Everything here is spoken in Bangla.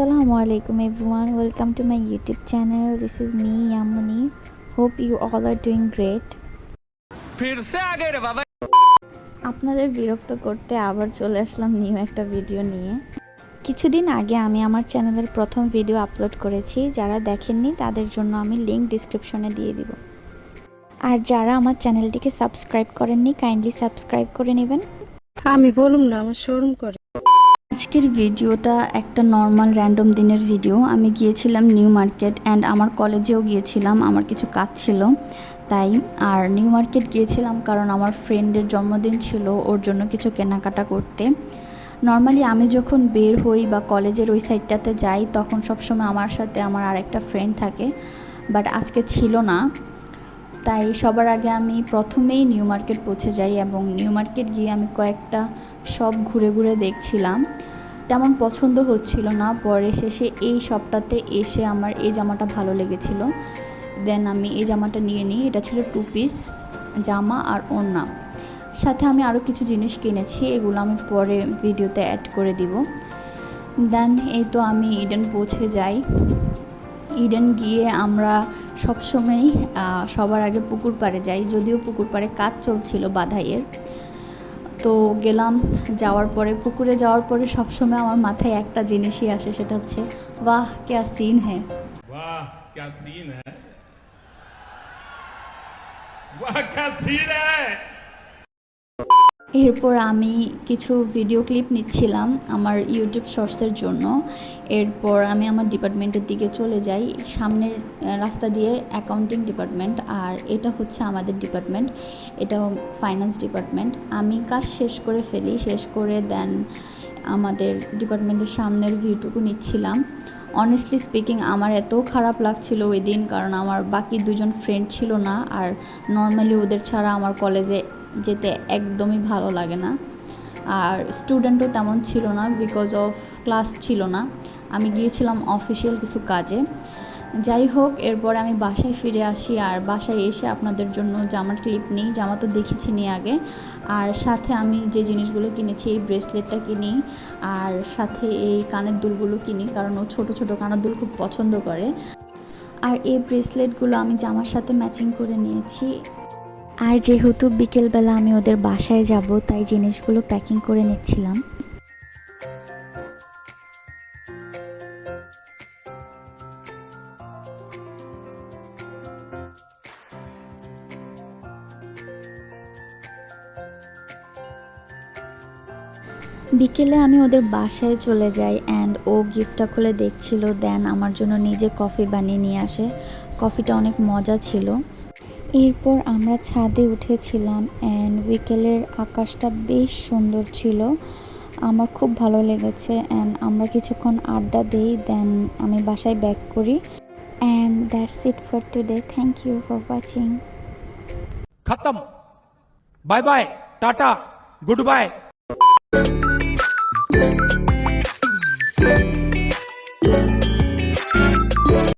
Assalamualaikum everyone, welcome to my YouTube channel. This is me Yamuni. Hope you all are doing great. फिर से आ गए रे बाबा। আপনাদের বিরক্ত করতে আবার চলে আসলাম নিউ একটা ভিডিও নিয়ে। কিছুদিন আগে আমি আমার চ্যানেলের প্রথম ভিডিও আপলোড করেছি। যারা দেখেননি তাদের জন্য আমি লিংক ডেসক্রিপশনে দিয়ে দিব। আর যারা আমার চ্যানেলটিকে সাবস্ক্রাইব করেননি কাইন্ডলি সাবস্ক্রাইব করে নেবেন। আমি বলুম না, আমার শরম করে। আজকের ভিডিওটা একটা নর্মাল র্যান্ডম দিনের ভিডিও। আমি গিয়েছিলাম নিউ মার্কেট অ্যান্ড আমার কলেজেও গিয়েছিলাম, আমার কিছু কাজ ছিল তাই। আর নিউ মার্কেট গিয়েছিলাম কারণ আমার ফ্রেন্ডের জন্মদিন ছিল, ওর জন্য কিছু কেনাকাটা করতে। নর্মালি আমি যখন বের হই বা কলেজের ওই সাইডটাতে যাই তখন সবসময় আমার সাথে আমার আরেকটা ফ্রেন্ড থাকে, বাট আজকে ছিল না। তাই সবার আগে আমি প্রথমেই নিউ মার্কেট পৌঁছে যাই এবং নিউ মার্কেট গিয়ে আমি কয়েকটা শপ ঘুরে ঘুরে দেখছিলাম, তেমন পছন্দ হচ্ছিল না। পরে শেষে এই শপটাতে এসে আমার এই জামাটা ভালো লেগেছিল, দেন আমি এই জামাটা নিয়ে নিই। এটা ছিল 2 পিস জামা আর ওড়না, সাথে আমি আরও কিছু জিনিস কিনেছি, এগুলো আমি পরে ভিডিওতে অ্যাড করে দিব। দেন এই তো আমি ইডেন পৌঁছে যাই। ইডেন গিয়ে আমরা সবসময়ই সবার আগে পুকুর পাড়ে যাই, যদিও পুকুর পাড়ে কাজ চলছিল বাধাইয়ের। তো গেলাম, যাওয়ার পরে পুকুরে যাওয়ার পরে সবসময় আমার মাথায় একটা জিনিসই আসে, সেটা হচ্ছে বাহ ক্যা সিন হ্যায়, वाह क्या सीन है, वाह क्या सीन है। এরপর আমি কিছু ভিডিও ক্লিপ নিচ্ছিলাম আমার ইউটিউব শর্টসের জন্য। এরপর আমি আমার ডিপার্টমেন্টের দিকে চলে যাই। সামনের রাস্তা দিয়ে অ্যাকাউন্টিং ডিপার্টমেন্ট, আর এটা হচ্ছে আমাদের ডিপার্টমেন্ট, এটা ফাইন্যান্স ডিপার্টমেন্ট। আমি কাজ শেষ করে ফেলি, শেষ করে দেন আমাদের ডিপার্টমেন্টের সামনের ভিউটুকু নিচ্ছিলাম। অনেস্টলি স্পিকিং আমার এত খারাপ লাগছিল ওই দিন, কারণ আমার বাকি দুজন ফ্রেন্ড ছিল না, আর নর্মালি ওদের ছাড়া আমার কলেজে যেতে একদমই ভালো লাগে না। আর স্টুডেন্টও তেমন ছিল না, বিকজ অফ ক্লাস ছিল না, আমি গিয়েছিলাম অফিসিয়াল কিছু কাজে। যাই হোক, এরপর আমি বাসায় ফিরে আসি, আর বাসায় এসে আপনাদের জন্য জামার ক্লিপ নিই। জামা তো দেখেছি নিয়ে আগে, আর সাথে আমি যে জিনিসগুলো কিনেছি, এই ব্রেসলেটটা কিনি, আর সাথে এই কানের দুলগুলো কিনি, কারণ ও ছোটো ছোটো কানের দুল খুব পছন্দ করে। আর এই ব্রেসলেটগুলো আমি জামার সাথে ম্যাচিং করে নিয়েছি। আর যেহেতু বিকেলবেলা আমি ওদের বাসায় যাব, তাই জিনিসগুলো প্যাকিং করে নিচ্ছিলাম। বিকেলে আমি ওদের বাসায় চলে যাই অ্যান্ড ও গিফটটা খুলে দেখছিল, দেন আমার জন্য নিজে কফি বানিয়ে নিয়ে আসে। কফিটা অনেক মজা ছিল। এরপর আমরা ছাদে উঠেছিলাম অ্যান্ড বিকেলের আকাশটা বেশ সুন্দর ছিল, আমার খুব ভালো লেগেছে। অ্যান্ড আমরা কিছুক্ষণ আড্ডা দিই, দেন আমি বাসায় ব্যাক করি। And that's it for today, thank you for watching. खत्म, bye bye, tata, good bye.